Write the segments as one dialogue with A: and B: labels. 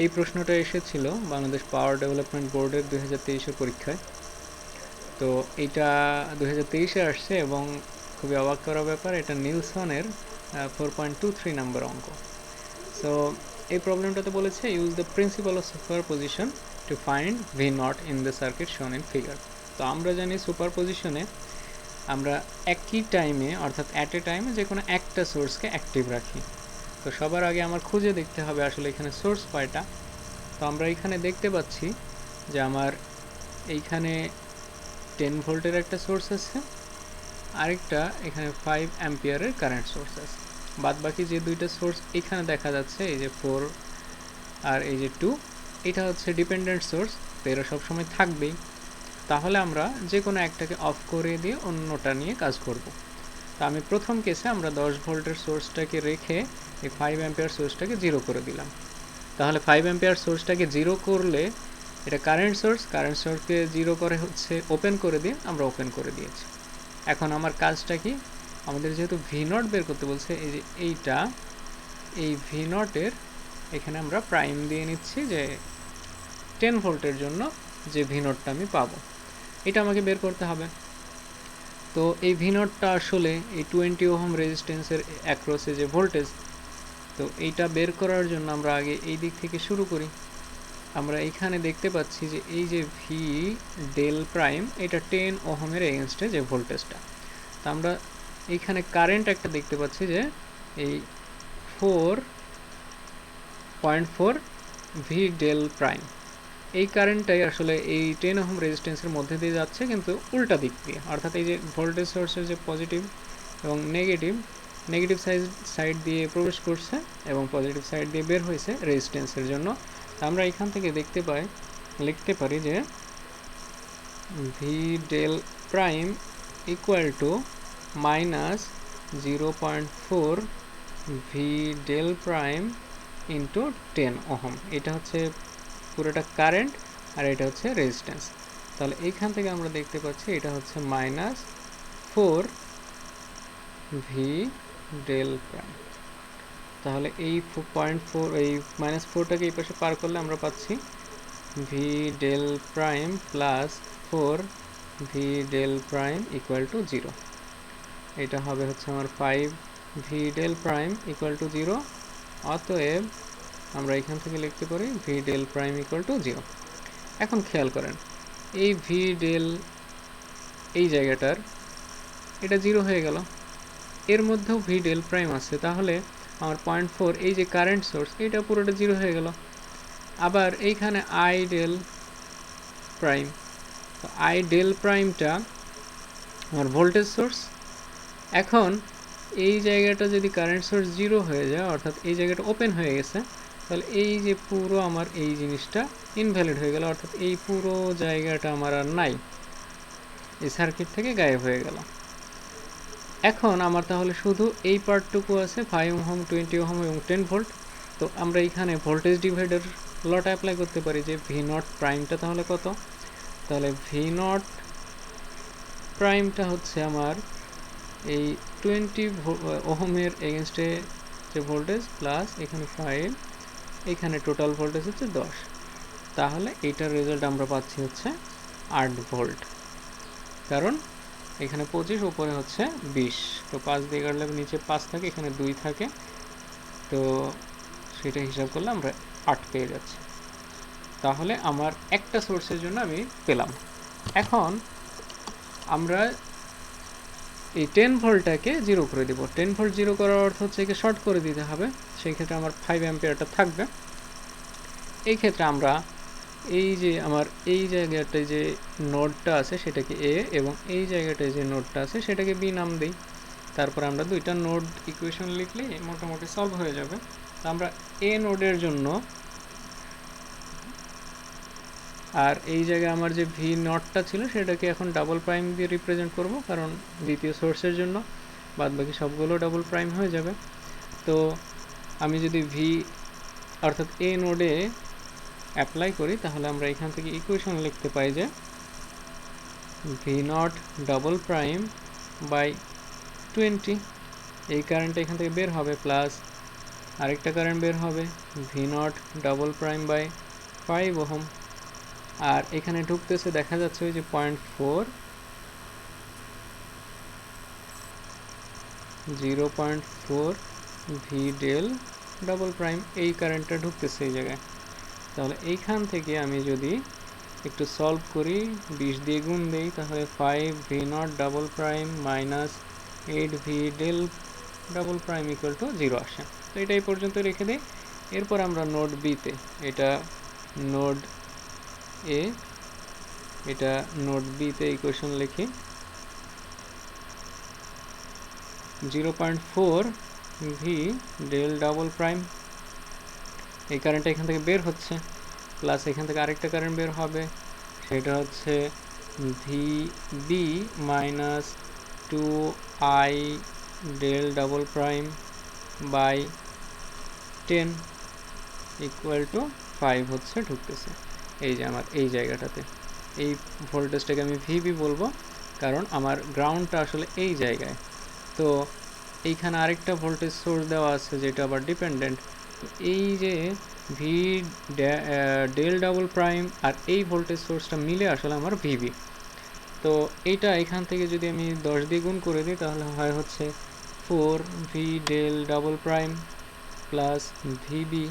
A: এই প্রশ্নটা এসেছিল বাংলাদেশ পাওয়ার ডেভেলপমেন্ট বোর্ডের 2023-এর পরীক্ষায়। তো এইটা 2023-এ আসছে এবং খুবই অবাক করা ব্যাপার, এটা নিলসনের 4.23 নাম্বার অঙ্ক। সো এই প্রবলেমটাতে বলেছে use the principal of superposition to find V naught in the circuit শোন ইন ফিগার। তো আমরা জানি সুপারপজিশনে আমরা একই টাইমে অর্থাৎ অ্যাট এ টাইমে যে কোনো একটা সোর্সকে অ্যাক্টিভ রাখি। তো সবার আগে আমার খুঁজে দেখতে হবে আসলে এখানে সোর্স কয়টা। তো আমরা এখানে দেখতে পাচ্ছি যে আমার এইখানে 10 ভোল্টের একটা সোর্স আছে, আরেকটা এখানে 5 অ্যাম্পিয়ারের কারেন্ট সোর্স আছে। বাদ বাকি যে দুইটা সোর্স এখানে দেখা যাচ্ছে, এই যে 4 আর এই যে 2, এটা হচ্ছে ডিপেন্ডেন্ট সোর্স, তো এরা সবসময় থাকবেই। তাহলে আমরা যে কোনো একটাকে অফ করে দিয়ে অন্যটা নিয়ে কাজ করব। তো আমি প্রথম কেসে আমরা 10 ভোল্টের সোর্সটাকে রেখে এই 5 অ্যাম্পিয়ার সোর্সটাকে জিরো করে দিলাম। তাহলে 5 অ্যাম্পিয়ার সোর্সটাকে জিরো করলে এটা কারেন্ট সোর্সকে জিরো করে হচ্ছে ওপেন করে দিয়ে আমরা ওপেন করে দিয়েছি। এখন আমার কাজটা কি, আমাদের যেহেতু ভি নট বের করতে বলছে, এই যে এইটা, এই ভি নটের এখানে আমরা প্রাইম দিয়ে নিচ্ছি যে 10 ভোল্টের জন্য যে ভি নটটা আমি পাবো এটা আমাকে বের করতে হবে। তো এই ভি নটটা আসলে এই 20 ওহম রেজিস্ট্যান্সের অ্যাক্রসে যে ভোল্টেজ, তো এইটা বের করার জন্য আমরা আগে এই দিক থেকে শুরু করি। আমরা এখানে দেখতে পাচ্ছি যে এই যে ভি ডেল প্রাইম, এটা 10 ওহমের এগেনস্টে যে ভোল্টেজটা। তো আমরা এইখানে কারেন্ট একটা দেখতে পাচ্ছি যে এই 4.4 ভি ডেল প্রাইম, এই কারেন্টটাই আসলে এই 10 ওহম রেজিস্ট্যান্সের মধ্যে দিয়ে যাচ্ছে, কিন্তু উল্টা দিক দিয়ে, অর্থাৎ এই যে ভোল্টেজ সোর্সের যে পজিটিভ এবং নেগেটিভ সাইড দিয়ে প্রবেশ করছে এবং পজিটিভ সাইড দিয়ে বের হয়েছে রেজিস্ট্যান্সের জন্য। আমরা এখান থেকে লিখতে পারি যে V del prime equal to minus 0.4 V del prime into 10 ohm. এটা হচ্ছে পুরোটা কারেন্ট আর এটা হচ্ছে রেজিস্ট্যান্স। তাহলে এইখান থেকে আমরা দেখতে পাচ্ছি এটা হচ্ছে মাইনাস 4 ভি ডেল প্রাইম। তাহলে এই 0.4, এই মাইনাস 4টাকে এই পাশে পার করলে আমরা পাচ্ছি V del prime plus 4 V del prime equal to 0। এটা হবে হচ্ছে আমার 5 V del prime equal to 0। অতএব আমরা এখান থেকে লিখতে পারি V del prime equal to 0। এখন খেয়াল করেন এই ভি ডেল, এই জায়গাটার এটা 0 হয়ে গেল, এর মধ্যেও ভি ডেল প্রাইম আছে, তাহলে আমার 0.4 এই যে কারেন্ট সোর্স, এটা পুরোটা 0 হয়ে গেল। আবার এইখানে আই ডেল প্রাইম, তো আই ডেল প্রাইমটা আমার ভোল্টেজ সোর্স। এখন এই জায়গাটা যদি কারেন্ট সোর্স 0 হয়ে যায়, অর্থাৎ এই জায়গাটা ওপেন হয়ে গেছে, তাহলে এই যে পুরো আমার এই জিনিসটা ইনভ্যালিড হয়ে গেল, অর্থাৎ এই পুরো জায়গাটা আমার আর নাই, এই সার্কিট থেকে গায়েব হয়ে গেল। এখন আমার তাহলে শুধু এই পার্টটুকু আছে, 5 ওহম, 20 ওহম এবং 10 ভোল্ট। তো আমরা এখানে ভোল্টেজ ডিভাইডার লটা অ্যাপ্লাই করতে পারি যে ভি নট প্রাইমটা তাহলে কত। তাহলে ভি নট প্রাইমটা হচ্ছে আমার এই 20 ওহমের এগেনস্টে যে ভোল্টেজ প্লাস এখানে 5, এখানে টোটাল ভোল্টেজ হচ্ছে 10। তাহলে এইটার রেজাল্ট আমরা পাচ্ছি হচ্ছে 8 ভোল্ট, কারণ এখানে 25 উপরে হচ্ছে 20। তো 5 দিয়ে কাটলে নিচে 5 থাকে, এখানে 2 থাকে, তো সেটা হিসাব করলে আমরা 8 পেয়ে যাচ্ছি। তাহলে আমার একটা সোর্সের জন্য আমি পেলাম। এখন আমরা এই 10 ভোল্টটাকে 0 করে দেব। 10 ভোল্ট 0 করার অর্থ হচ্ছে একে শর্ট করে দিতে হবে, সেই ক্ষেত্রে আমার 5 অ্যাম্পিয়ারটা থাকবে। এই ক্ষেত্রে আমরা এই যে আমার এই জায়গাটায় যে নোডটা আছে সেটাকে এ, এবং এই জায়গাটায় যে নোডটা আছে সেটাকে বি নাম দিই। তারপর আমরা দুইটা নোড ইকুয়েশন লিখলেই মোটামুটি সলভ হয়ে যাবে। তো আমরা এ নোডের জন্য, আর এই জায়গায় আমার যে ভি নটটা ছিল সেটাকে এখন ডাবল প্রাইম দিয়ে রিপ্রেজেন্ট করব, কারণ দ্বিতীয় সোর্সের জন্য বাদ বাকি সবগুলো ডাবল প্রাইম হয়ে যাবে। তো আমি যদি ভি অর্থাৎ এ নোডে অ্যাপ্লাই করি, তাহলে আমরা এখান থেকে ইকুয়েশন লিখতে পাই যে V not double prime by 20, এই কারেন্টটা এখান থেকে বের হবে, প্লাস আরেকটা কারেন্ট বের হবে V not double prime by 5 ohm, আর এখানে ঢুকতেছে দেখা যাচ্ছে ওই যে 0.4 0.4 ভি ডেল ডাবল প্রাইম, এই কারেন্টটা ঢুকতেছে এই জায়গায়। তাহলে এইখান থেকে আমি যদি একটু সলভ করি, 20 দিয়ে গুণ দেই, তাহলে 5 V not double prime minus 8 V del double prime equal to 0 আসে। তো এটা এই পর্যন্ত রেখে দিই। এরপর আমরা নোড বিতে, এটা নোড এ, এটা নোড বিতে ইকুয়েশন লিখি। 0.4 ভি ডেল ডাবল প্রাইম, এই কারেন্টটা এখান থেকে বের হচ্ছে, প্লাস এখান থেকে আরেকটা কারেন্ট বের হবে, সেটা হচ্ছে V B minus 2i del double prime by 10 equal to 5 হচ্ছে ঢুকতেছে এই যে আমার এই জায়গাটাতে। এই ভোল্টেজটাকে আমি ভিবি বলবো, কারণ আমার গ্রাউন্ডটা আসলে এই জায়গায়। তো এইখানে আরেকটা ভোল্টেজ সোর্স দেওয়া আছে যেটা আবার ডিপেন্ডেন্ট। তো এই যে ভি ডেল ডাবল প্রাইম আর এই ভোল্টেজ সোর্সটা মিলে আসলে আমার ভিবি। তো এইটা এখান থেকে যদি আমি 10 দিয়ে গুণ করে দিই, তাহলে হয় হচ্ছে 4 V del double prime plus VB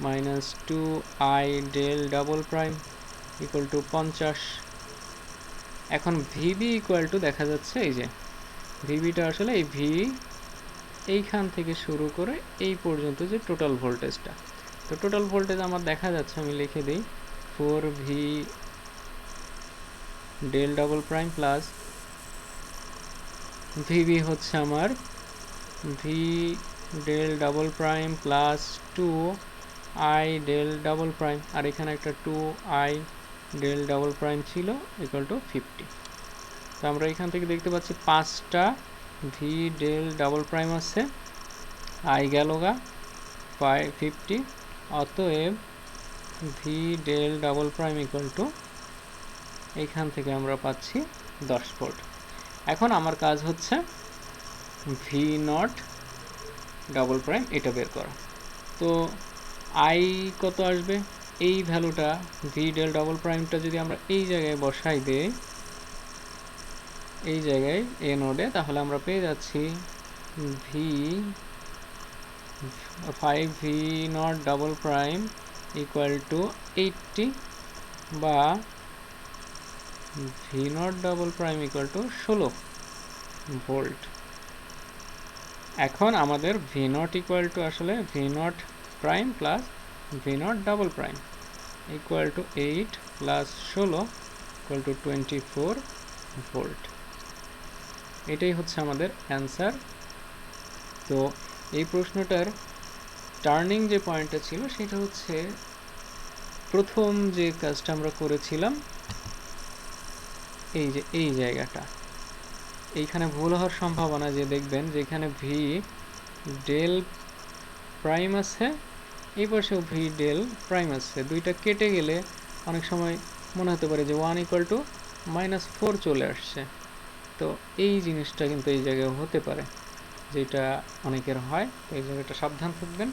A: minus 2i del double prime equal to 50। এখন ভিবি ইকুয়াল টু দেখা যাচ্ছে এই যে ভিবিটা আসলে এই ভি এইখান থেকে শুরু করে এই পর্যন্ত যে টোটাল ভোল্টেজটা, তো টোটাল ভোল্টেজ আমার দেখা যাচ্ছে, আমি লিখে দিই 4 V del double prime plus VB হচ্ছে আমার V del double prime plus 2i del double prime, আর এখানে একটা 2i ডেল ডাবল প্রাইম ছিল ইকুয়াল টু 50। তো আমরা এখান থেকে দেখতে পাচ্ছি 5টা ভি ডেল ডাবল প্রাইম আছে, আই গেল গা 50, অতএব V del double prime equal to এইখান থেকে আমরা পাচ্ছি 10 ভোল্ট। এখন আমার কাজ হচ্ছে ভি নট ডাবল প্রাইম এটা বের করা। তো আই কত আসবে, এই ভ্যালুটা ভি ডেল ডাবল প্রাইমটা যদি আমরা এই জায়গায় বসাই দেই, এই জায়গায় এ নোডে, তাহলে আমরা পেয়ে যাচ্ছি V 5 V not double prime equal two 80 বা V naught double prime equal two 16 volt. এখন আমাদের ভি নট ইকুয়াল টু আসলে V naught prime plus V naught double prime equal two 8 plus 16 equal to 24 volt. এটাই হচ্ছে আমাদের answer. তো এই প্রশ্নটার টার্নিং যে পয়েন্টটা ছিল সেটা হচ্ছে প্রথম যে কাজটা আমরা করেছিলাম, এই যে এই জায়গাটা, এইখানে ভুল হওয়ার সম্ভাবনা যে দেখবেন যেখানে ভি ডেল প্রাইম আছে, এই পাশেও ভি ডেল প্রাইম আছে, দুইটা কেটে গেলে অনেক সময় মনে হতে পারে যে 1 ইকুয়াল টু -4 চলে আসছে। তো এই জিনিসটা কিন্তু এই জায়গায় হতে পারে, যেটা অনেকের হয়, তো এই জায়গাটা সাবধান থাকবেন।